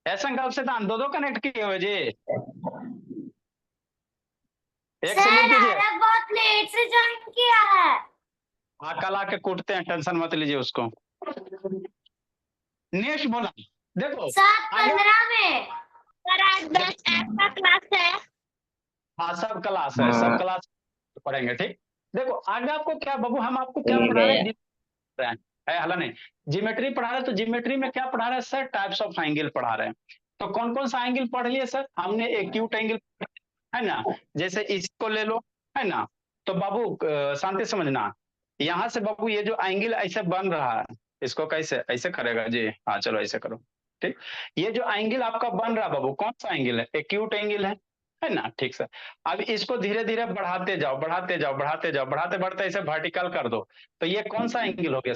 ऐसा गल से दो दो कनेक्ट किए हुए जी, एक से सर लिख दीजिए। अरब बहुत लेट से ज्वाइन किया है। हाँ कल आके कूटते हैं, टेंशन मत लीजिए उसको। नेक्स्ट बोला, देखो 7:15 में। सर आज 10 ऐप का क्लास है। हाँ सब क्लास है, सब क्लास पढ़ेंगे, ठीक। देखो आगे आपको क्या बाबू, हम आपको क्या ठीक पढ़ा है। रहे हैं, हला नहीं, ज्योमेट्री पढ़ा रहे हैं। तो ज्योमेट्री में क्या पढ़ा रहे हैं सर, टाइप्स ऑफ एंगल पढ़ा रहे हैं। तो कौन कौन सा एंगल पढ़ लिए सर हमने, एक्यूट एंगल है ना, जैसे इसको ले लो, है ना। तो बाबू शांति समझना, यहाँ से बाबू ये जो एंगल ऐसे बन रहा है, इसको कैसे ऐसे करेगा जी, हाँ चलो ऐसे करो, ठीक। ये जो एंगल आपका बन रहा है बाबू, कौन सा एंगल है, एक्यूट एंगल है ना, ठीक सर। अब इसको धीरे धीरे बढ़ाते जाओ, बढ़ाते जाओ, बढ़ाते जाओ, बढ़ाते बढ़ते ऐसे वर्टिकल कर दो। तो ये कौन सा एंगल हो गया,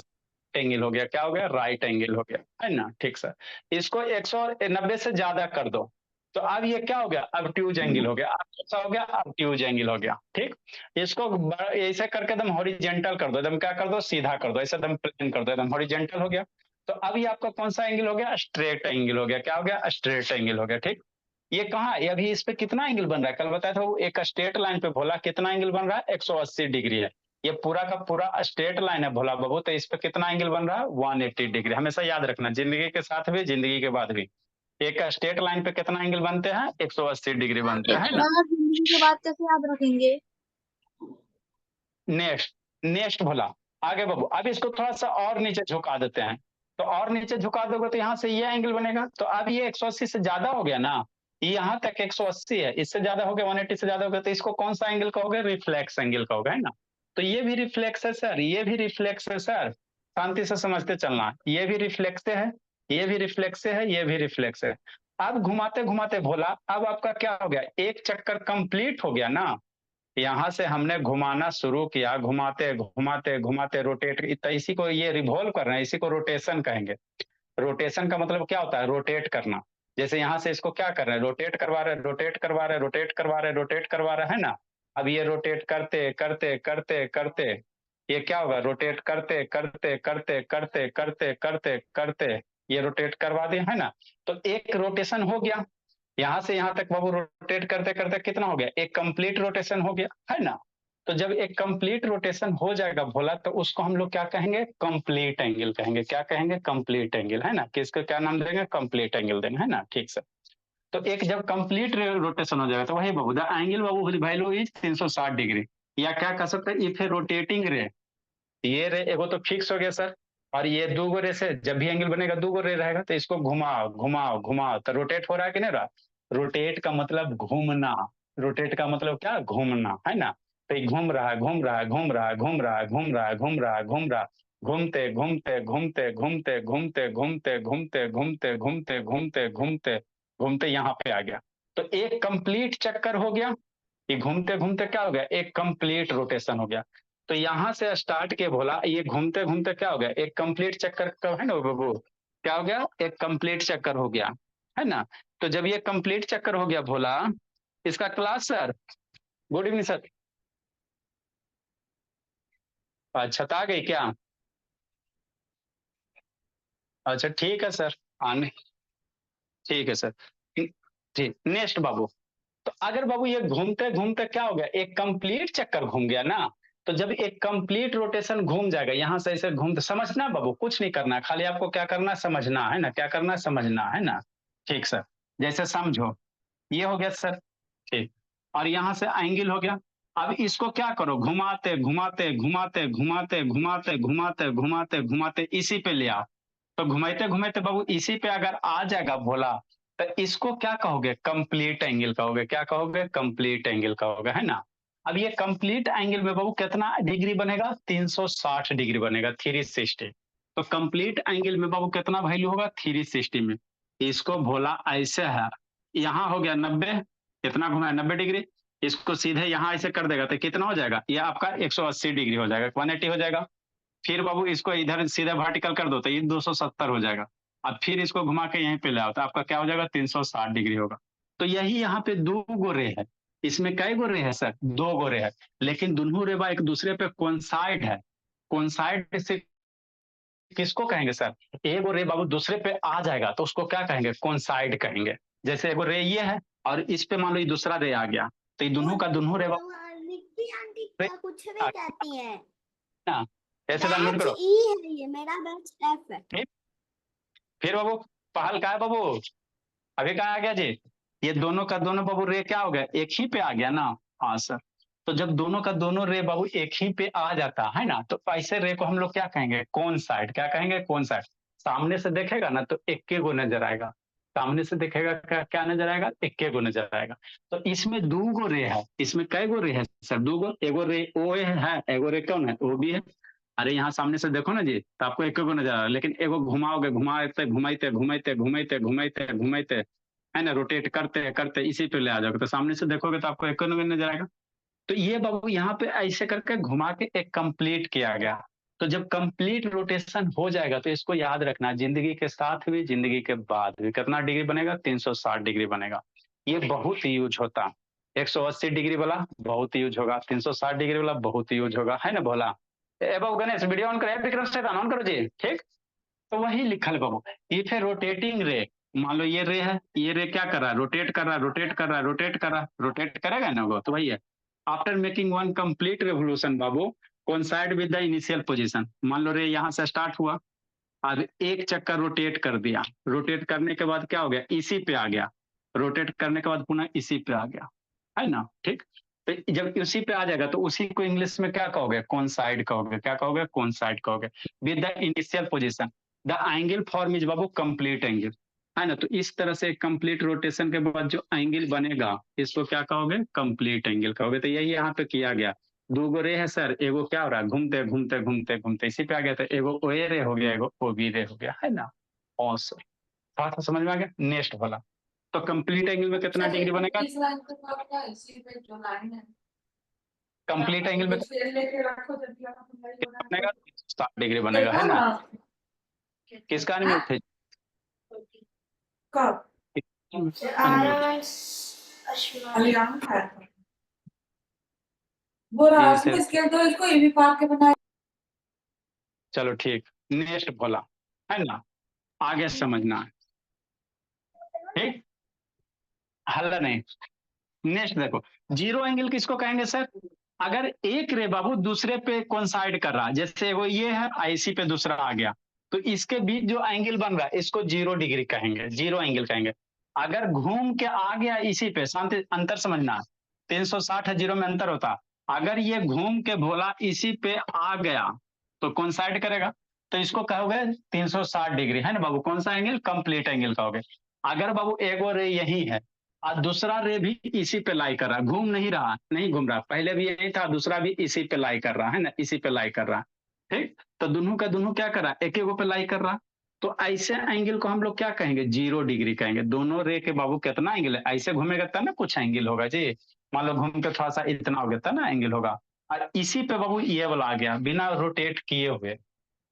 एंगल हो गया, क्या हो गया, राइट एंगल हो गया, है ना, ठीक सर। इसको 190 से ज्यादा कर दो, तो अब ये क्या हो गया, ऑब्ट्यूज एंगल हो गया। अब कैसा हो गया, ऑब्ट्यूज एंगल हो गया, ठीक। इसको ऐसे करके एकदम हॉरिजेंटल कर दो, एकदम क्या कर दो, सीधा कर दो, ऐसे एकदम प्लेन कर दो, एकदम हॉरिजेंटल हो गया। तो अब ये आपका कौन सा एंगल हो गया, स्ट्रेट एंगल हो गया, क्या हो गया, स्ट्रेट एंगल हो गया, ठीक। ये कहाँ, ये अभी इस पे कितना एंगल बन रहा है, कल बताया था वो एक स्ट्रेट लाइन पे भोला कितना एंगल बन रहा है, 180 डिग्री है। ये पूरा का पूरा स्ट्रेट लाइन है भोला बाबू, तो इस पे कितना एंगल बन रहा है, 180 डिग्री। हमेशा याद रखना, जिंदगी के साथ भी जिंदगी के बाद भी, एक स्ट्रेट लाइन पे कितना एंगल बनते हैं, 180 डिग्री बनते हैं ना। इतना जिंदगी के बाद कैसे याद रखेंगे। नेक्स्ट, नेक्स्ट भोला, आगे बाबू, अब इसको थोड़ा सा और नीचे झुका देते हैं। तो और नीचे झुका दोगे तो यहाँ से ये एंगल बनेगा। तो अब ये 180 से ज्यादा हो गया ना, ये यहाँ तक 180 है, इससे ज्यादा हो गया, 180 से ज्यादा हो गया, तो इसको कौन सा एंगल कहोगे, रिफ्लेक्स एंगल कहोगे, है ना। तो ये भी रिफ्लेक्स है सर, ये भी रिफ्लेक्स है सर, शांति से समझते चलना, ये भी रिफ्लेक्स है, ये भी रिफ्लेक्स है, ये भी रिफ्लेक्स है। अब घुमाते घुमाते भोला, अब आपका क्या हो गया, एक चक्कर कंप्लीट हो गया ना। यहाँ से हमने घुमाना शुरू किया, घुमाते घुमाते घुमाते रोटेट, तो इसी को ये रिवॉल्व कर रहे हैं, इसी को रोटेशन कहेंगे। रोटेशन का मतलब क्या होता है, रोटेट करना। जैसे यहाँ से इसको क्या कर रहे हैं, रोटेट करवा रहे, रोटेट करवा रहे, रोटेट करवा रहे, रोटेट करवा रहे, है ना। अब ये रोटेट करते करते करते करते ये क्या होगा, रोटेट करते करते करते करते करते करते करते ये रोटेट करवा दिए, है ना। तो एक रोटेशन हो गया, यहाँ से यहाँ तक बाबू रोटेट करते करते कितना हो गया, एक कंप्लीट रोटेशन हो गया, है ना। तो जब एक कंप्लीट रोटेशन हो जाएगा भोला, तो उसको हम लोग क्या कहेंगे, कंप्लीट एंगल कहेंगे, क्या कहेंगे, कंप्लीट एंगल, है ना। किसको क्या नाम देंगे, कंप्लीट एंगल देंगे, है ना, ठीक सर। तो एक जब कंप्लीट रोटेशन हो जाएगा, तो वही बाबू द एंगल बाबू वैल्यू इज 360 डिग्री, या क्या कह सकते हैं, इफ ए रोटेटिंग रे, ये रे एगो तो फिक्स हो गया सर, और ये दो गो रे से जब भी एंगल बनेगा दो गो रे रहेगा, तो इसको घुमाओ घुमाओ घुमाओ, तो रोटेट हो रहा है कि नहीं रहा। रोटेट का मतलब घूमना, रोटेट का मतलब क्या, घूमना, है ना। तो ये घूम रहा है, घूम रहा है, घूम रहा है, घूम रहा है, घूम रहा है, घूम रहा है, घूम रहा, घूमते घूमते घूमते घूमते घूमते घूमते घूमते घूमते घूमते घूमते घूमते घूमते यहाँ पे आ गया। तो एक कंप्लीट चक्कर हो गया, ये घूमते घूमते क्या हो गया, एक कंप्लीट रोटेशन हो गया। तो यहां से स्टार्ट के भोला, ये घूमते घूमते क्या हो गया, एक कंप्लीट चक्कर का, है ना बाबू, क्या हो गया, एक कंप्लीट चक्कर हो गया, है ना। तो जब ये कंप्लीट चक्कर हो गया भोला, इसका class sir, good evening sir, अच्छा तो आ गई क्या, अच्छा ठीक है सर, आने, ठीक है सर, ठीक। नेक्स्ट बाबू, तो अगर बाबू ये घूमते घूमते क्या हो गया, एक कंप्लीट चक्कर घूम गया ना। तो जब एक कंप्लीट रोटेशन घूम जाएगा, यहां से ऐसे घूमते, समझना बाबू, कुछ नहीं करना, खाली आपको क्या करना, समझना है ना, क्या करना, समझना है ना, ठीक सर। जैसे समझो, ये हो गया सर, ठीक। और यहां से एंगल हो गया। अब इसको क्या करो, घुमाते घुमाते घुमाते घुमाते घुमाते घुमाते घुमाते घुमाते इसी पे ले आओ। तो घुमाते घुमाते बाबू इसी पे अगर आ जाएगा भोला, तो इसको क्या कहोगे, कंप्लीट एंगल कहोगे, क्या कहोगे, कंप्लीट एंगल कहोगे, है ना। अब ये कंप्लीट एंगल में बाबू कितना डिग्री बनेगा, 360 डिग्री बनेगा, 360। तो कंप्लीट एंगल में बाबू कितना वैल्यू होगा, 360 में। इसको भोला ऐसे है, यहाँ हो गया 90, कितना घुमा है, 90 डिग्री। इसको सीधे यहाँ ऐसे कर देगा तो कितना हो जाएगा, ये आपका 180 डिग्री हो जाएगा, 180 हो जाएगा। फिर बाबू इसको इधर सीधा वर्टिकल कर दो तो ये 270 हो जाएगा। अब फिर इसको घुमा के यहीं पे ले आओ तो आपका क्या हो जाएगा, 360 डिग्री होगा। तो यही यहाँ पे दो गो रे है, इसमें कई गो रे है सर, दो गो रे है। लेकिन दोनों रेबा एक दूसरे पे कोइंसाइड है, कोइंसाइड से किसको कहेंगे सर? एक रे बाबू दूसरे पे आ जाएगा तो उसको क्या कहेंगे? कोइंसाइड कहेंगे। जैसे एक रे ये है और इस पे मान लो ये दूसरा रे आ गया, तो ये दोनों का दोनों रे बाबू निक्की आंटी रे क्या कुछ भी कहती है। ना, ऐसे तो अनम्यूट बैच करो। ई है, ये मेरा बैच एफ है। ठीक? फिर बाबू पहल का है बाबू, अभी कहाँ आ गया जी? ये दोनों का दोनों बाबू रे क्या हो गया? एक ही पे आ गया ना। हाँ सर। तो जब दोनों का दोनों रे बाबू एक ही पे आ जाता है ना, तो ऐसे रे को हम लोग क्या कहेंगे? कौन साइड। क्या कहेंगे? कौन साइड। सामने से देखेगा ना तो इक्के को नजर आएगा, सामने से देखेगा क्या क्या नजर आएगा? इक्के को नजर आएगा। तो इसमें दो गो रे है, इसमें कै गो रे है सर? दो गो। एगो रे ओ है, एगो रे कौन है? ओ भी है। अरे यहाँ सामने से देखो ना जी, तो आपको एक को नजर आ रहा है, लेकिन एगो घुमाओगे, घुमाते घुमाते घुमाते घुमाते घुमाते घुमाते है ना, रोटेट करते करते इसी पे ले आ जाओगे, तो सामने से देखोगे तो आपको एक को नजर आएगा। तो ये बाबू यहाँ पे ऐसे करके घुमा के एक कंप्लीट किया गया। तो जब कंप्लीट रोटेशन हो जाएगा तो इसको याद रखना, जिंदगी के साथ भी जिंदगी के बाद भी कितना डिग्री बनेगा? 360 डिग्री बनेगा। ये बहुत यूज होता। 180 डिग्री वाला बहुत यूज होगा, 360 डिग्री वाला बहुत यूज होगा, है ना बोला? ए बाबू गणेश वीडियो ऑन करो, विक्रम शैतान ऑन करो जी। ठीक। तो वही लिखल बाबू। इफ ए रोटेटिंग रे, मान लो ये रे है, ये रे क्या कर रहा है? रोटेट कर रहा है, रोटेट कर रहा है, रोटेट कर रहा है, रोटेट करेगा ना वो, तो वही है। After making one complete revolution Babu coincide with the initial position, मान लो रे यहाँ से स्टार्ट हुआ और एक चक्कर रोटेट कर दिया, रोटेट करने के बाद क्या हो गया? इसी पे आ गया, रोटेट करने के बाद पुनः इसी पे आ गया, है ना? ठीक। तो जब उसी पे आ जाएगा तो उसी को इंग्लिश में क्या कहोगे? कोइंसाइड कहोगे। क्या कहोगे? कोइंसाइड कहोगे with the initial position. The angle form is Babu complete angle, है ना? तो इस तरह से कंप्लीट रोटेशन के बाद जो एंगल बनेगा इसको क्या कहोगे? कंप्लीट एंगल कहोगे। तो यही यहाँ पे किया गया। दो गो रे है सर, एगो क्या हो रहा है? घूमते घूमते घूमते घूमते इसी पे आ गया, तो एगो ओ ए रे हो गया, एगो ओ बी रे हो गया, है ना? और सर थोड़ा सा समझ में आ गया? नेक्स्ट वाला। तो कंप्लीट एंगल में कितना डिग्री बनेगा? इस लाइन को तो आपका इसी पे जो लाइन है कंप्लीट एंगल में फिर लेके रखो जब भी आपको भाई होना बनेगा? है 60 डिग्री बनेगा, है ना? किसका अनम्यूट थे? कब अलियाम था वो रात में इसके तो इसको ये भी पार के बनाया। चलो ठीक, नेक्स्ट बोला, है ना? आगे समझना है। ठीक, हल्ला नहीं। नेक्स्ट देखो, जीरो एंगल किसको कहेंगे सर? अगर एक रे बाबू दूसरे पे कोइंसाइड कर रहा है, जैसे वो ये है आईसी पे दूसरा आ गया, तो इसके बीच जो एंगल बन रहा है इसको जीरो डिग्री कहेंगे, जीरो एंगल कहेंगे। अगर घूम के आ गया इसी पे, शांति अंतर समझना, 360 है, जीरो में अंतर होता। अगर ये घूम के भोला इसी पे आ गया तो कोइंसाइड करेगा, तो इसको कहोगे 360 डिग्री, है ना बाबू? कौन सा एंगल? कंप्लीट एंगल कहोगे। अगर बाबू एक और रे यही है और दूसरा रे भी इसी पे लाई कर रहा है, घूम नहीं रहा, नहीं घूम रहा, पहले भी यही था, दूसरा भी इसी पे लाई कर रहा है ना, इसी पे लाई कर रहा है। ठीक, तो दोनों का दोनों क्या कर रहा है? एक एक पे लाई कर रहा। तो ऐसे एंगल को हम लोग क्या कहेंगे? जीरो डिग्री कहेंगे। दोनों रे के बाबू कितना एंगल है? ऐसे घूमेगा तब ना कुछ एंगल होगा जी। मान लो घूम के थोड़ा सा इतना हो गया तब ना एंगल होगा। और इसी पे बाबू ये वाला आ गया बिना रोटेट किए हुए,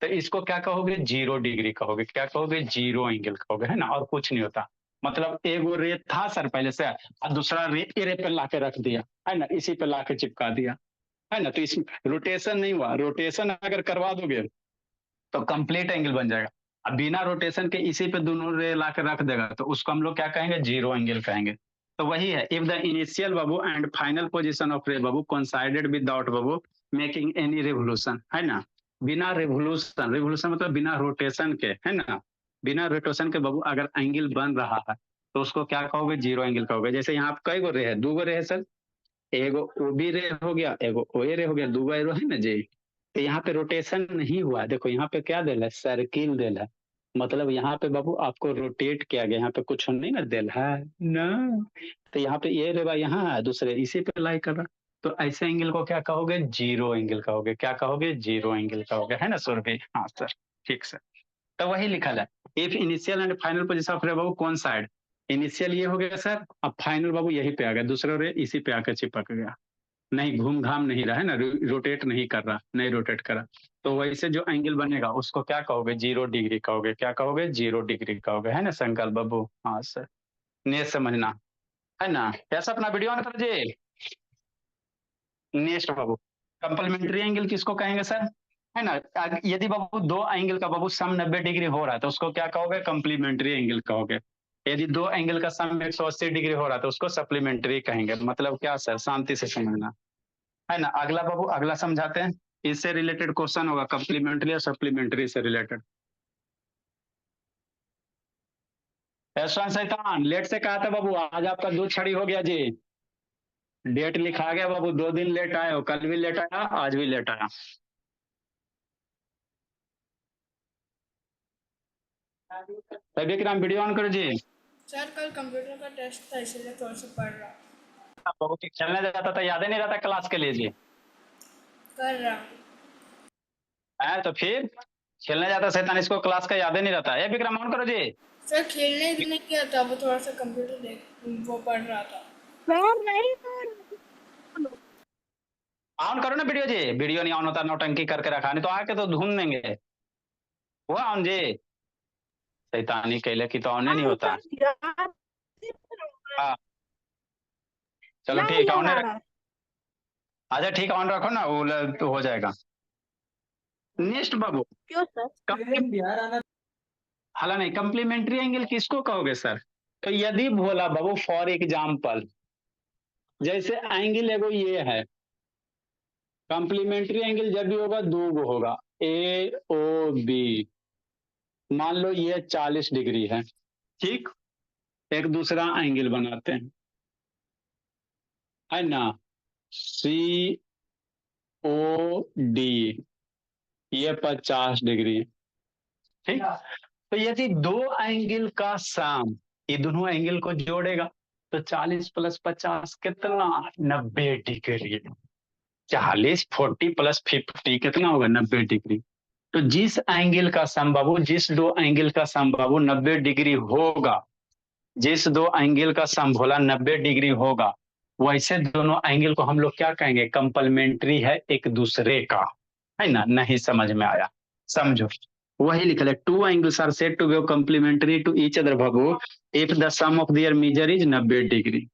तो इसको क्या कहोगे? जीरो डिग्री कहोगे। क्या कहोगे? जीरो एंगल कहोगे, है ना? और कुछ नहीं होता। मतलब एक रे था सर पहले से और दूसरा रे रे पे लाके रख दिया, है ना, इसी पे लाके चिपका दिया, है ना? तो इसमें रोटेशन नहीं हुआ। रोटेशन अगर करवा दोगे तो कंप्लीट एंगल बन जाएगा। अब बिना रोटेशन के इसी पे दोनों रे लाके रख देगा तो उसको हम लोग क्या कहेंगे? जीरो एंगल कहेंगे। तो वही है, if the initial Babu and final position of ray Babu coincided without Babu making any revolution, है ना? बिना रिवोल्यूशन, रिवोल्यूशन मतलब बिना रोटेशन के, है ना? बिना रोटेशन के बाबू अगर एंगल बन रहा है तो उसको क्या कहोगे? जीरो एंगल कहोगे। जैसे यहाँ कई गो रे है? दो गो रे है सर, एगो ओ बी रे हो गया, एगो ओ ए रे हो गया, दो गो एरो है ना जी। तो यहाँ पे रोटेशन नहीं हुआ, देखो यहाँ पे क्या दिल है? सर्किल दिल है, मतलब यहाँ पे बाबू आपको रोटेट किया गया, यहाँ पे कुछ नहीं ना दिल है ना। तो यहाँ पे ये रे भाई यहाँ है, दूसरे इसी पे लाई कर रहा। तो ऐसे एंगल को क्या कहोगे? जीरो एंगल कहोगे। क्या कहोगे? जीरो एंगल कहोगे, है ना सुरभि? हाँ सर, ठीक सर। तो वही लिखा है, if initial and final position of ray बाबू कौन साइड? इनिशियल ये हो गया सर, अब फाइनल बाबू यही पे आ गया, दूसरा रे इसी पे आकर चिपक गया, नहीं घूम घाम नहीं रहा है ना, रोटेट नहीं कर रहा, नहीं रोटेट कर रहा। तो वैसे जो एंगल बनेगा उसको क्या कहोगे? जीरो डिग्री कहोगे। क्या कहोगे? जीरो डिग्री कहोगे, है ना संकल बाबू? हाँ सर, ने समझना, है ना? ऐसा अपना वीडियो ऑन कर जी। नेक्स्ट बाबू, कंप्लीमेंट्री एंगल किसको कहेंगे सर? है ना। यदि बाबू दो एंगल का बाबू सम 90 डिग्री हो रहा है तो उसको क्या कहोगे, कंप्लीमेंट्री एंगल कहोगे। यदि दो एंगल का सम 180 डिग्री हो रहा है तो उसको सप्लीमेंट्री कहेंगे। मतलब क्या सर, शांति से समझना है ना। अगला बाबू, अगला समझाते हैं, इससे रिलेटेड क्वेश्चन होगा, कंप्लीमेंट्री और सप्लीमेंट्री से रिलेटेड। ऐसा शैतान लेट से कहा था बाबू, आज आपका दूध छड़ी हो गया जी। डेट लिखा गया बाबू, 2 दिन लेट आए हो, कल भी लेट आया, आज भी लेट आया। तभी विक्रम वीडियो ऑन करो जी। सर कल कंप्यूटर का टेस्ट था इसलिए थोड़ा सा पढ़ रहा हूँ। बाबू चलने जाता था, याद ही नहीं रहता क्लास के लिए जी। कर रहा हूँ। है तो फिर खेलने जाता शैतान, इसको क्लास का याद ही नहीं रहता है। विक्रम ऑन करो जी। सर खेलने नहीं किया था, वो थोड़ा सा कंप्यूटर देख वो पढ़ रहा था। ऑन करो ना वीडियो जी। वीडियो नहीं ऑन होता, नौटंकी करके रखा, नहीं तो आके तो ढूंढ देंगे। हुआ ऑन जी? शैतानी कहले की तो ऑन नहीं होता। हाँ चलो ठीक है, ऑन रख। अच्छा ठीक है, ऑन रखो ना, वो तो हो जाएगा। नेक्स्ट बाबू, क्यों सर? हाला नहीं, कंप्लीमेंट्री एंगल किसको कहोगे सर? तो यदि बोला बाबू फॉर एग्जाम्पल, जैसे एंगल एगो ये है, कंप्लीमेंट्री एंगल जब भी होगा दो गो होगा, ए ओ बी। मान लो ये 40 डिग्री है, ठीक। एक दूसरा एंगल बनाते हैं, है ना, सी ओ डी, ये 50 डिग्री, ठीक। तो यदि दो एंगल का सम, ये दोनों एंगल को जोड़ेगा तो 40 प्लस 50 कितना, 90 डिग्री। 40 40 प्लस 50 कितना होगा, 90 डिग्री। तो जिस एंगल का सम बाबू, जिस दो एंगल का सम बाबू 90 डिग्री होगा, जिस दो एंगल का सम भोला 90 डिग्री होगा, वैसे दोनों एंगल को हम लोग क्या कहेंगे, कंप्लीमेंट्री है एक दूसरे का, है ना। नहीं समझ में आया, समझो, वही लिखल है, two angles are said to be complementary to each other बाबू if the sum of their measure is 90 degree,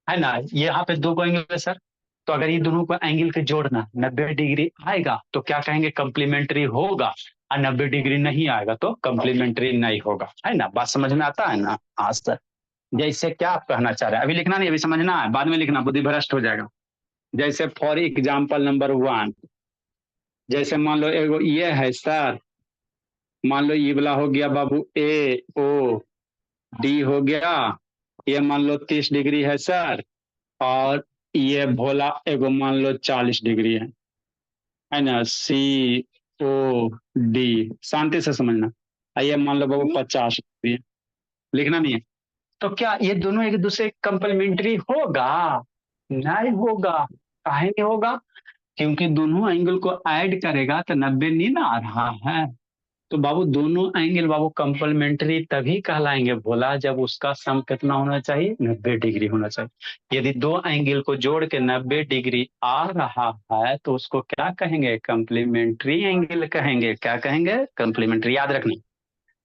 है ना। यहाँ पे दो एंगल है सर, तो अगर ये दोनों को एंगल के जोड़ना 90 डिग्री आएगा तो क्या कहेंगे, कंप्लीमेंट्री होगा। और 90 डिग्री नहीं आएगा तो कंप्लीमेंट्री नहीं होगा, है ना। बात समझ में आता है ना? हाँ सर। जैसे क्या आप कहना चाह रहे हैं, अभी लिखना नहीं, अभी समझना है, बाद में लिखना, बुद्धि भ्रष्ट हो जाएगा। जैसे फॉर एग्जाम्पल नंबर 1, जैसे मान लो एगो ये है सर, मान लो ये वाला हो गया बाबू ए ओ डी हो गया, ये मान लो 30 डिग्री है सर, और ये भोला एगो मान लो 40 डिग्री है ना, सी ओ डी, शांति से समझना। ये मान लो बाबू 50 डिग्री, लिखना नहीं है। तो क्या ये दोनों एक दूसरे कंप्लीमेंट्री होगा? नहीं होगा। काहे नहीं होगा? क्योंकि दोनों एंगल को ऐड करेगा तो 90 नहीं ना आ रहा है। तो बाबू दोनों एंगल बाबू कंप्लीमेंट्री तभी कहलाएंगे बोला, जब उसका सम कितना होना चाहिए, 90 डिग्री होना चाहिए। यदि दो एंगल को जोड़ के 90 डिग्री आ रहा है तो उसको क्या कहेंगे, कंप्लीमेंट्री एंगल कहेंगे। क्या कहेंगे, कंप्लीमेंट्री। याद रखना,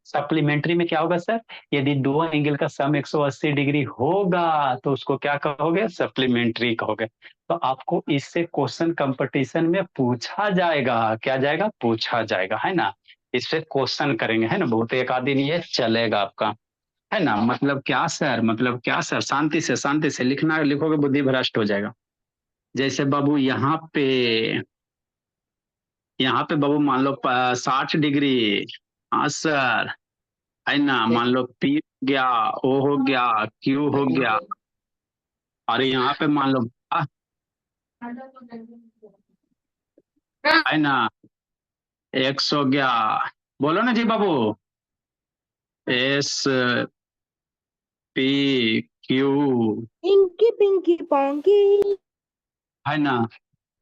सप्लीमेंट्री में क्या होगा सर, यदि दो एंगल का सम 180 डिग्री होगा तो उसको क्या कहोगे, सप्लीमेंट्री कहोगे। तो आपको इससे क्वेश्चन कंपटीशन में पूछा जाएगा, क्या जाएगा, पूछा जाएगा, है ना। इससे क्वेश्चन करेंगे, है ना, बहुत एक आध दिन ये चलेगा आपका, है ना। मतलब क्या सर, मतलब क्या सर, शांति से लिखना, लिखोगे बुद्धि भ्रष्ट हो जाएगा। जैसे बाबू यहाँ पे बाबू मान लो 60 डिग्री, हाँ सर, है ना। मान लो पी हो गया, ओ हो गया, क्यू हो गया, और यहाँ पे मान लो है ना, एक्स हो गया। बोलो ना जी बाबू, S P Q, Pinky Pinky पोंकी। है ना।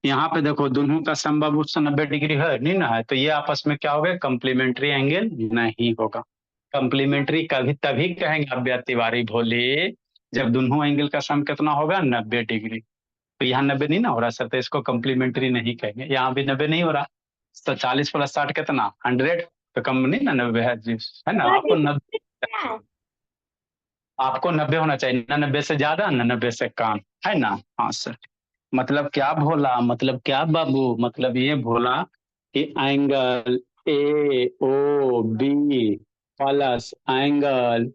यहाँ पे देखो दोनों का सम बाबू 90 डिग्री है नहीं ना, है तो ये आपस में क्या होगा, कंप्लीमेंट्री एंगल नहीं होगा। कंप्लीमेंट्री कभी तभी कहेंगे अभ्या तिवारी भोले, जब दोनों एंगल का सम कितना होगा, 90 डिग्री। तो यहाँ 90 नहीं ना हो रहा सर, तो इसको कंप्लीमेंट्री नहीं कहेंगे। यहाँ भी 90 नहीं हो रहा, तो 40 प्लस 60 कितना, 100, तो कम नहीं ना 90 है जी, है ना। आपको 90 होना चाहिए ना, 90 से ज्यादा ना 90 से कम, है ना। हाँ सर। मतलब क्या भोला, मतलब क्या बाबू, मतलब ये भोला कि angle A O B plus angle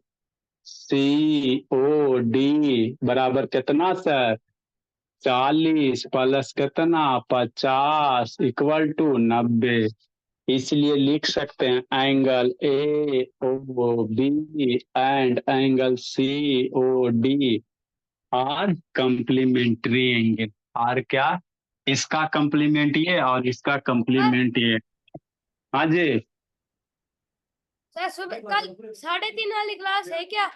C O D बराबर कितना सर? 40 प्लस कितना 50 इक्वल टू 90। इसलिए लिख सकते हैं angle A O B and angle C O D are complementary angle. Are क्या? इसका कंप्लीमेंट ये और इसका कंप्लीमेंट ये। हाँ जी। सर सुबह कल 3:30 वाली क्लास है क्या?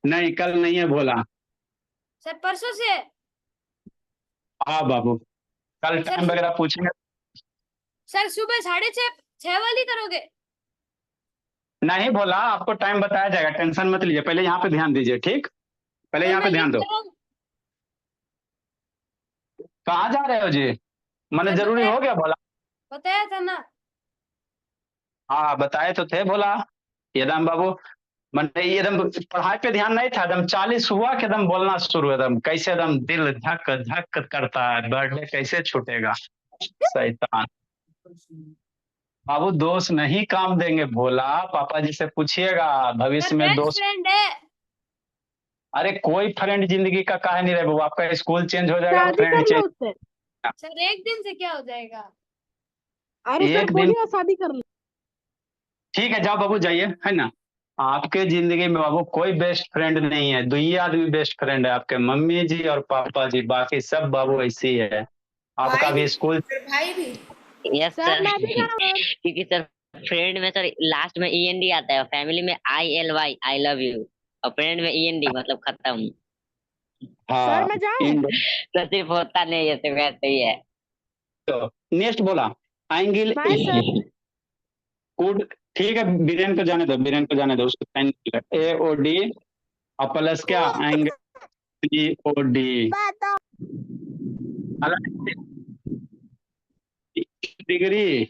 नहीं कल नहीं है भोला। सर परसों से है। हाँ बाबू कल सर टाइम वगैरह पूछेंगे। सर सुबह 6:30 वाली करोगे? नहीं भोला आपको टाइम बताया जाएगा, टेंशन मत लीजिए, पहले यहाँ पे ध्यान दीजिए। ठीक, पहले सर यहाँ मैं पे ध्यान लिख दो। रहा हूँ। कहाँ जा रहे हो जी? मैंने सर जरूरी हो गया भोला? बताया था ना। हाँ बताए तो थे भोला। एकदम बाबू मैंने एकदम पढ़ाई पे ध्यान नहीं था, एकदम 40 हुआ कि एकदम बोलना शुरू, एकदम कैसे एकदम दिल धक धक करता है, बर्थडे कैसे छूटेगा। शैतान बाबू दोस्त नहीं काम देंगे भोला, पापा जी से पूछिएगा सर भविष्य में बेस्ट दोस्त। फ्रेंड है। अरे कोई फ्रेंड जिंदगी का काहे नहीं रहे बाबू, आपका स्कूल चेंज हो जाएगा शादी फ्रेंड कर लो चेंज। उससे। सर एक दिन से क्या हो जाएगा? अरे सर एक दिन बोलिए शादी कर लो। ठीक है जाओ बाबू जाइए, है ना। आपके जिंदगी में बाबू कोई बेस्ट फ्रेंड नहीं है, दो ही आदमी बेस्ट फ्रेंड है, आपके मम्मी जी और पापा जी, बाकी सब बाबू ऐसे ही है। आपका भाई भी भी स्कूल सर, भाई भी। यस सर सर मैं भी कर रहा हूँ। क्योंकि सर फ्रेंड में सर लास्ट में ईएनडी आता है, फैमिली में ILY आई लव यू, और फ्रेंड में ईएनडी मतलब खत्म। हाँ सर मैं जाऊँ? तो सिर्फ होता नहीं है, सिर्फ वैसे ही है। तो नेक्स्ट बोला एंगल बाय सर। कुड। ठीक है बीरेन को जाने दो, बीरेन को जाने दो, उसको ए ओ डी और प्लस क्या angle C O D degree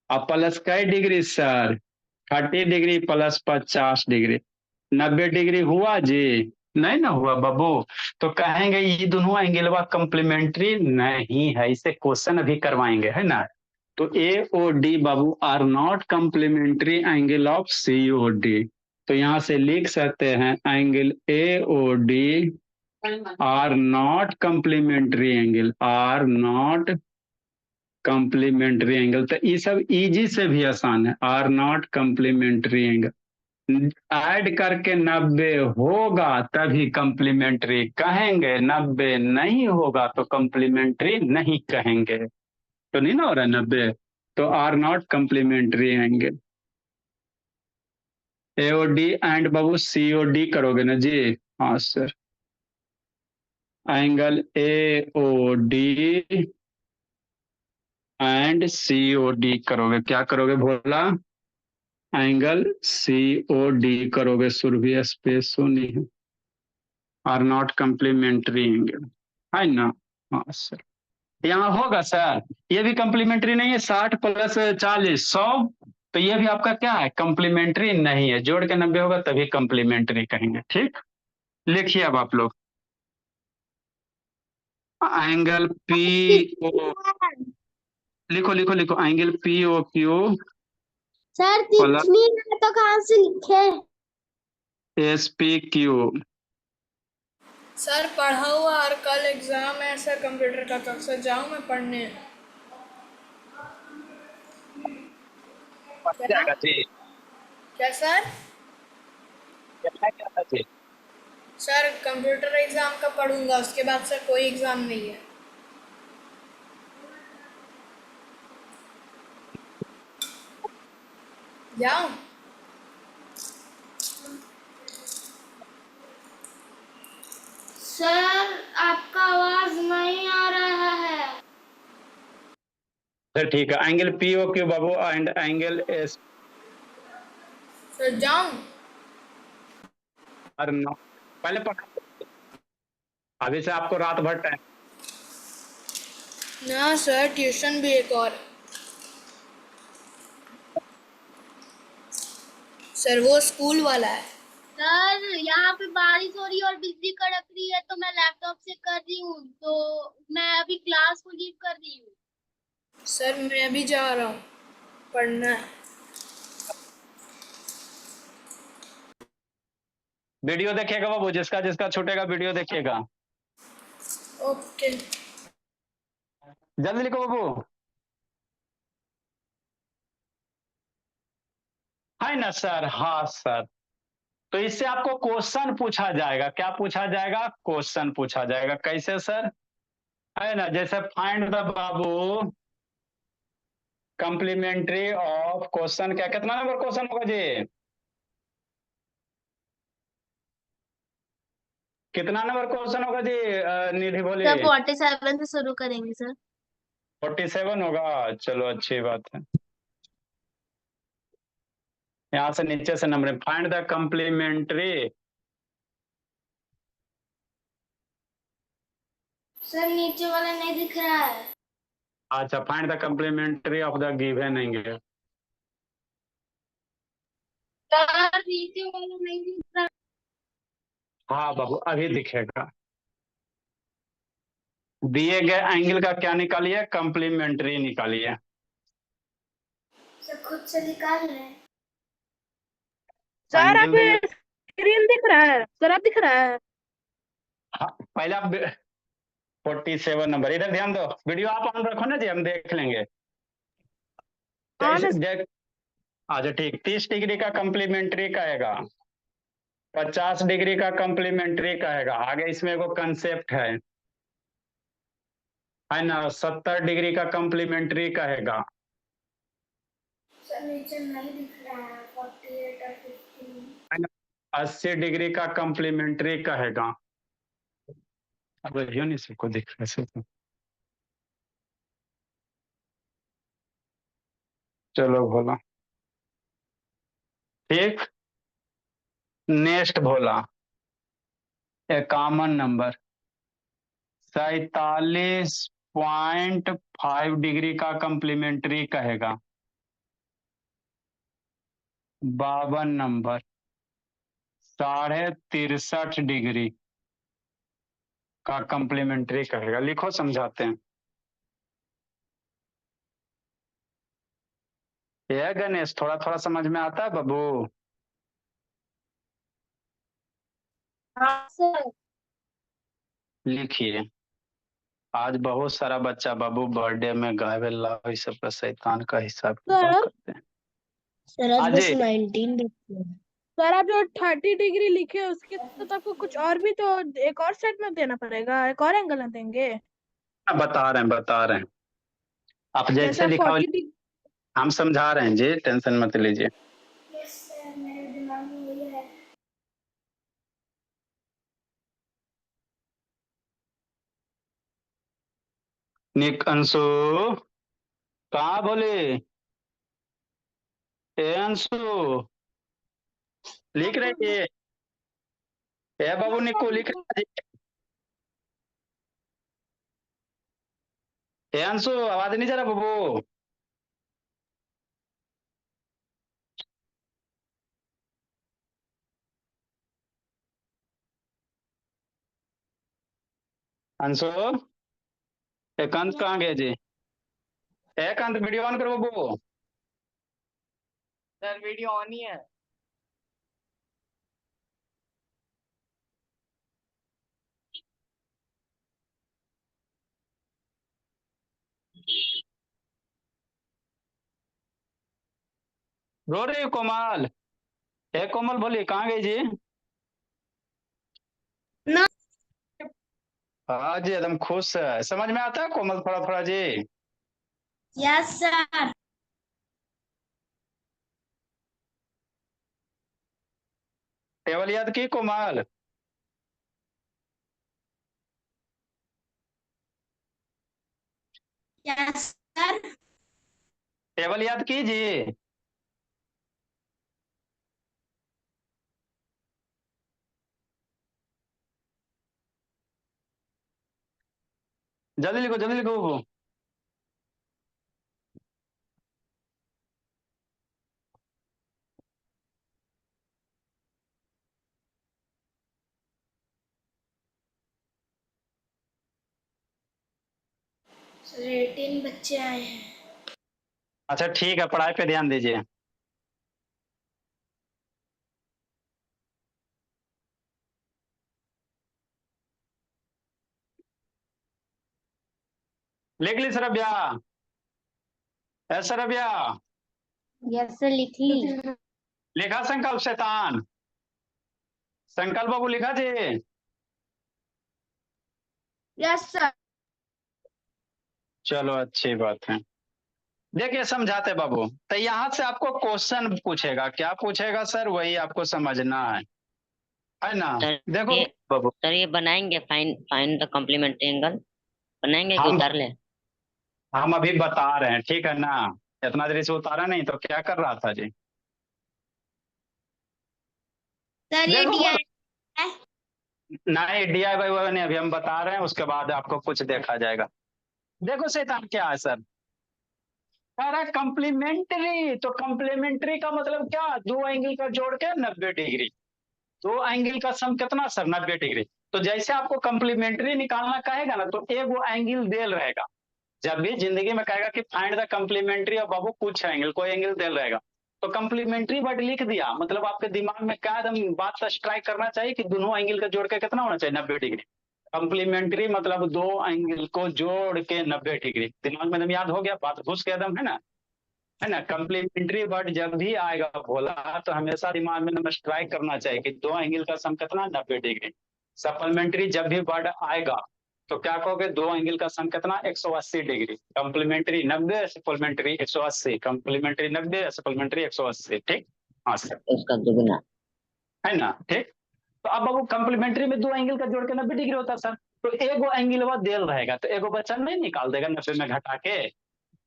और प्लस कई degree sir? 30 degree plus 50 degree, 90 degree हुआ जी? नहीं ना हुआ बाबू। तो कहेंगे ये दोनों एंगलवा कंप्लीमेंट्री नहीं है, इसे क्वेश्चन अभी करवाएंगे, है ना। तो ए ओ डी बाबू are not complementary angle of C O D. तो यहां से लिख सकते हैं angle A O D are not complementary angle, are not complementary angle. तो ये सब इजी से भी आसान है, are not complementary angle. Add करके 90 होगा तभी कंप्लीमेंट्री कहेंगे, 90 नहीं होगा तो कंप्लीमेंट्री नहीं कहेंगे। तो नहीं ना हो रहा 90, तो are not complementary angle. AOD and बाबू सीओडी करोगे ना जी? हाँ sir. Angle A O D and COD करोगे, क्या करोगे भोला? एंगल सीओडी करोगे, सुरभि स्पेस नहीं है, आर नॉट कंप्लीमेंट्री एंगल, है ना। हाँ सर यहाँ होगा सर, ये भी कंप्लीमेंट्री नहीं है, 60 प्लस 40 100। तो ये भी आपका क्या है? कंप्लीमेंट्री नहीं है, जोड़ के 90 होगा तभी कंप्लीमेंट्री कहेंगे। ठीक, लिखिए अब आप लोग एंगल पी ओ, लिखो लिखो लिखो, angle P O Q sir plus तितली है तो कहाँ से लिखे? S P Q. सर पढ़ा हुआ और कल एग्जाम है सर कंप्यूटर का, कब से जाऊँ मैं पढ़ने? जाएगा जी, क्या सर? क्या जी? सर कंप्यूटर एग्जाम का पढ़ूंगा, उसके बाद सर कोई एग्जाम नहीं है। जाऊँ? सर आपका आवाज नहीं आ रहा है। सर ठीक है, एंगल पी ओ क्यू बाबू एंड एंगल एस सर जाऊँ? आर नॉट, पहले पढ़ा, अभी से आपको रात भर टाइम। ना सर ट्यूशन भी एक और। सर वो स्कूल वाला है। सर यहाँ पे बारिश हो रही है और बिजली कड़क रही है, तो मैं लैपटॉप से कर रही हूँ, तो मैं अभी क्लास को लीव कर रही हूँ। सर मैं भी जा रहा हूँ पढ़ना है। वीडियो देखिएगा बाबू, जिसका जिसका छूटेगा वीडियो देखिएगा। ओके जल्दी लिखो बाबू। है ना सर? हाँ सर। तो इससे आपको क्वेश्चन पूछा जाएगा। क्या पूछा जाएगा? क्वेश्चन पूछा जाएगा। कैसे सर? है ना, जैसे find the Babu complementary of question. क्या कितना नंबर क्वेश्चन होगा जी? कितना नंबर क्वेश्चन होगा जी? निधि बोली। सर 47 से शुरू करेंगे सर। 47 होगा। चलो अच्छी बात है। यहां से नीचे से number find the complementary. Sir नीचे वाला नहीं दिख रहा है। अच्छा, find the complementary of the given angle. Sir नीचे वाला नहीं दिख रहा। हाँ बाबू, अभी दिखेगा। दिए गए एंगल का क्या निकालिए? कंप्लीमेंट्री निकालिए। सर खुद से निकाल रहे हैं। सर एंगल आप देंगे। स्क्रीन दिख रहा है सर, आप दिख रहा है। हाँ, पहले आप 47 नंबर इधर ध्यान दो। वीडियो आप ऑन रखो ना जी, हम देख लेंगे। ऑन है। अच्छा ठीक। 30 डिग्री का कंप्लीमेंट्री कहेगा, 50 डिग्री का कंप्लीमेंट्री कहेगा। आगे इसमें एगो कंसेप्ट है ना, 70 डिग्री का कंप्लीमेंट्री कहेगा। सर नीचे नहीं दिख रहा है 48 और 15। है ना, 80 डिग्री का कंप्लीमेंट्री कहेगा। अब यो नहीं सबको दिख रहा है सिर्फ। चलो भोला, ठीक। नेक्स्ट भोला, 51 नंबर, 47.5 डिग्री का कंप्लीमेंट्री कहेगा। 52 नंबर, 63.5 डिग्री का कंप्लीमेंट्री कहेगा। लिखो, समझाते हैं। यह गणेश थोड़ा थोड़ा समझ में आता है बाबू? हाँ सर। लिखिए। आज बहुत सारा बच्चा बाबू बर्थडे में गावे ला इस सब का शैतान का हिसाब किताब सर करते हैं। सर आज हाँ बस जी, 19 देखते हैं। सर आप जो 30 डिग्री लिखे उसके तो आपको कुछ और भी तो एक और सेट में देना पड़ेगा, एक और एंगल में देंगे। बता रहे हैं बता रहे हैं। आप जैसे जैसे आप लिखा हो 40 डिग्री। हम समझा रहे हैं जी, टेंशन मत लीजिए। यस सर मेरे दिमाग में वही है। निक अंशु, कहाँ बोले? ए अंशु, लिख रहे थे? ए बाबू निक्कू, लिख रहे थे? ए अंशु, आवाज नहीं जा रहा बाबू? अंशु, एकांत कहाँ गए जी? एकांत वीडियो ऑन करो बाबू। सर वीडियो ऑन ही है। रो रही हो कोमल? ए कोमल बोली, कहाँ गई जी? ना हाँ जी, एकदम खुश है। समझ में आता है कोमल थोड़ा थोड़ा जी? Yes sir. टेबल याद की कोमल? Yes sir. टेबल याद की जी? जल्दी लिखो बाबू। सर 18 बच्चे आए हैं। अच्छा ठीक है, पढ़ाई पे ध्यान दीजिए। लिख ली सरब्या? है सरब्या? यस सर, लिख ली। लिखा संकल्प शैतान? संकल्प बाबू लिखा जी? Yes sir. चलो अच्छी बात है। देखिए समझाते बाबू, तो यहाँ से आपको क्वेश्चन पूछेगा, क्या पूछेगा सर, वही आपको समझना है ना? सर देखो ये बाबू, सर ये बनाएंगे, fine fine the complementary angle बनाएंगे कि हम उतार ले? हम अभी बता रहे हैं, ठीक है ना? इतना देर से उतारा नहीं तो क्या कर रहा था जी? सर ये देखो DI है। नहीं, DIY वाला नहीं, अभी हम बता रहे हैं, उसके बाद आपको कुछ देखा जाएगा। देखो शैतान क्या है सर, कह रहा है कम्प्लीमेंट्री, तो कम्प्लीमेंट्री का मतलब क्या, दो एंगल का जोड़ के 90 डिग्री। दो एंगल का सम कितना सर, 90 डिग्री। तो जैसे आपको कम्प्लीमेंट्री निकालना कहेगा ना, तो एक वो एंगल देल रहेगा। जब भी जिंदगी में कहेगा कि फाइंड द कम्प्लीमेंट्री और बाबू कुछ एंगल, कोई एंगल देल रहेगा, तो कम्प्लीमेंट्री वर्ड लिख दिया, मतलब आपके दिमाग में क्या एकदम बात स्ट्राइक करना चाहिए कि दोनों एंगल का जोड़ के कितना होना चाहिए, 90 डिग्री। कम्प्लीमेंट्री मतलब दो एंगल को जोड़ के 90 डिग्री। दिमाग में एकदम याद हो गया, बात घुस गया एकदम, है ना? कम्प्लीमेंट्री वर्ड जब भी आएगा बोला, तो हमेशा दिमाग में नंबर स्ट्राइक करना चाहिए कि दो एंगल का सम कितना, 90 डिग्री। सप्लीमेंट्री जब भी वर्ड आएगा तो क्या कहोगे, दो एंगल का सम कितना, 180 degree. Complementary 90, supplementary 180, complementary 90, supplementary 180, ठीक? हाँ सर, उसका दुगना। है ना? ठीक। तो अब बाबू कम्प्लीमेंट्री में दो एंगल का जोड़ के 90 डिग्री होता है सर, तो एगो एंगल वो देल रहेगा, तो एगो बच्चा नहीं निकाल देगा 90 में घटा के?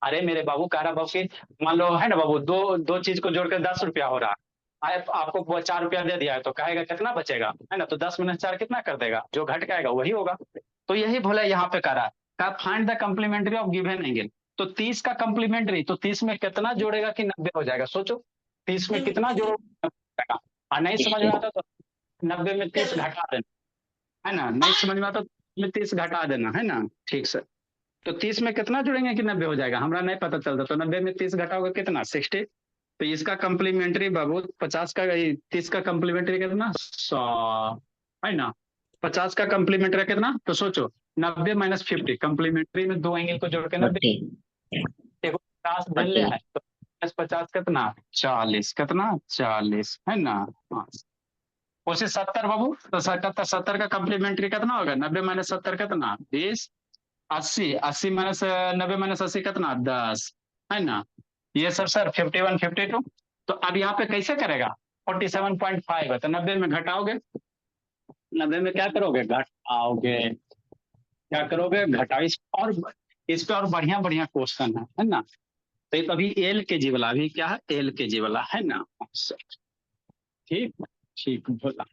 अरे मेरे बाबू, कह रहा बाबू की मान लो है ना बाबू, दो दो चीज को जोड़ कर 10 रुपया हो रहा है, आपको वो 4 रुपया दे दिया है, तो कहेगा कितना बचेगा, है ना? तो 10 - 4 कितना कर देगा, जो घट के आएगा वही होगा। तो यही भोला यहाँ पे कह रहा है, कहा find the complementary of given angle. तो 30 का कम्प्लीमेंट्री, तो 30 में कितना जोड़ेगा कि 90 हो जाएगा, सोचो 30 में कितना जोड़ेगा। और नहीं समझ में आता तो 90 में 30 घटा देना, है ना? नहीं समझ में आता तो 30 घटा देना, है ना? ठीक सर। तो 30 में कितना जुड़ेंगे कि 90 हो जाएगा, हमारा नहीं पता चलता, तो 90 में 30 घटाओगे कितना, 60। तो इसका कम्प्लीमेंट्री बाबू 50 का, 30 का कम्प्लीमेंट्री कितना, 100, है ना? 50 का कम्प्लीमेंट्री कितना, तो सोचो 90 - 50, कम्प्लीमेंट्री में दो एंगल को जोड़ के 90, 40 देखो 50 धन ले है, तो 50 कितना, 40, कितना, 40, है ना? हाँ। उसे 70 बाबू, तो 70 का कम्प्लीमेंट्री कितना होगा, 90 - 70 कितना, 20, 80, 80 माइनस 90 - 80 कितना, 10, है ना? ये सब सर 51, 52। तो अब यहाँ पे कैसे करेगा, 47.5 है, तो 90 में घटाओगे, 90 में क्या करोगे, घटाओगे, क्या करोगे, घटाओ। इस पे और बढ़िया बढ़िया क्वेश्चन है ना? तो ये अभी एल के जी वाला, अभी क्या है, एल के जी वाला, है ना? ठीक, ठीक बोला।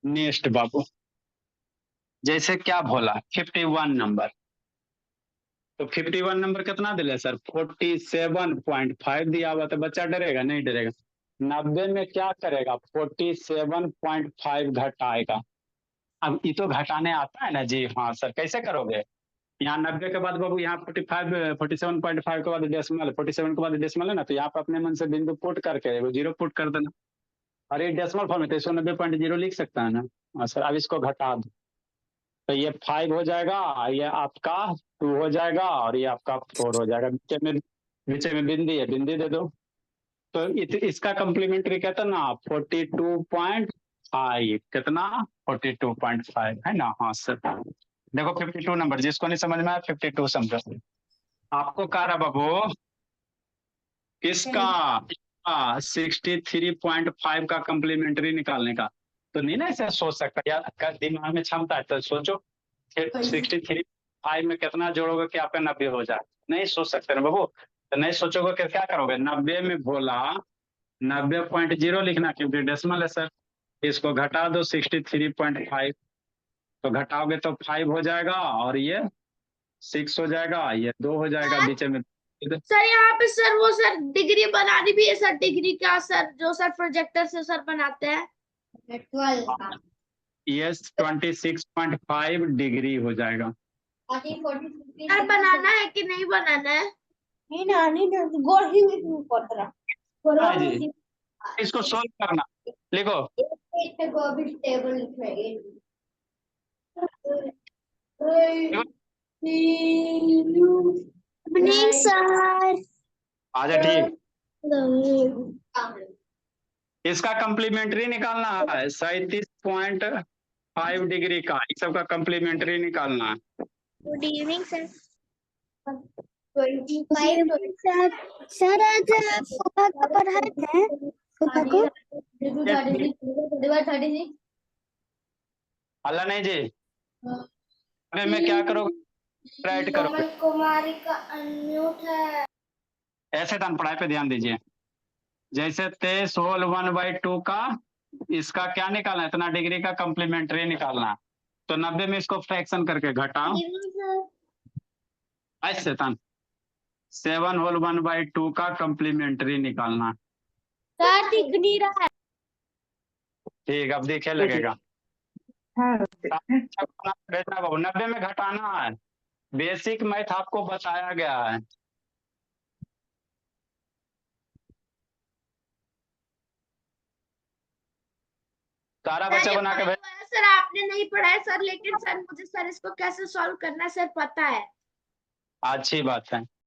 नेक्स्ट बाबू, जैसे क्या बोला, 51 नंबर, तो 51 नंबर कितना दिले सर, 47.5 दिया हुआ, तो बच्चा डरेगा नहीं, डरेगा। 90 में क्या करेगा, 47.5 घटाएगा। अब ये तो घटाने आता है ना जी, हाँ सर, कैसे करोगे, यहाँ 90 के बाद बाबू, यहाँ 47.5 के बाद डेसिमल, 47 के बाद डेसिमल है ना, तो यहाँ पे अपने मन से बिंदु पुट करके जीरो पुट कर देना। और ये डेसिमल फॉर्म में तो 190.0 लिख सकता है ना? हाँ सर, अब इसको घटा दो, तो ये 5 हो जाएगा, ये आपका 2 हो जाएगा, और ये आपका 4 हो जाएगा। नीचे में बिंदी है, बिंदी दे दो। तो इसका कम्प्लीमेंट्री कितना, 42.5, कितना, 42.5, है ना? हाँ सर। देखो 52 नंबर, जिसको नहीं समझ में आया 52 समझो। आपको कह रहा बाबू किसका, 63.5 का कम्प्लीमेंट्री निकालने का। तो नहीं ना ऐसे सोच सकता यार, दिमाग में क्षमता है तो सोचो 63.5 में कितना जोड़ोगे कि आपका 90 हो जाए, नहीं सोच सकते ना बाबू। तो नहीं सोचोगे कि क्या करोगे, 90 में बोला 90.0 लिखना, क्योंकि डेसिमल है सर। इसको घटा दो 63.5, तो घटाओगे तो 5 हो जाएगा, और ये 6 हो जाएगा, ये 2 हो जाएगा, बीच में। सर यहाँ पे सर वो सर डिग्री बनानी भी है सर, डिग्री का सर जो सर प्रोजेक्टर से सर बनाते हैं। ट्वेल्व का। यस 26.5 डिग्री हो जाएगा। सर बनाना है कि नहीं बनाना है? हाँ जी, इसको सोल्व करना, लिखो। Evening sir. आजा ठीक। इसका कम्प्लीमेंट्री निकालना है 37.5 डिग्री का, इस सब का कम्प्लीमेंट्री निकालना है। Good evening sir. 25 सर आज सुबह का पढ़ाए थे सुबह को। अल्लाह नहीं जी, अबे मैं क्या करोगे, राइट करोगे, कुमारी का अनम्यूट है। ऐसे टन पढ़ाई पे ध्यान दीजिए। जैसे 23 होल 1/2 का, इसका क्या निकालना है, इतना डिग्री का कम्प्लीमेंट्री निकालना है। तो 90 में इसको फ्रैक्शन करके घटाओ, ऐसे टन 7 होल 1/2 का कम्प्लीमेंट्री निकालना है। सर दिख नहीं रहा है। ठीक, अब देखे लगेगा। भेजना बाबू, 90 में घटाना है, बेसिक मैथ आपको बताया गया है। सारा बच्चा बना के भेज। सर आपने नहीं पढ़ाया सर, लेकिन सर मुझे सर इसको कैसे सॉल्व करना है सर पता है। अच्छी बात है।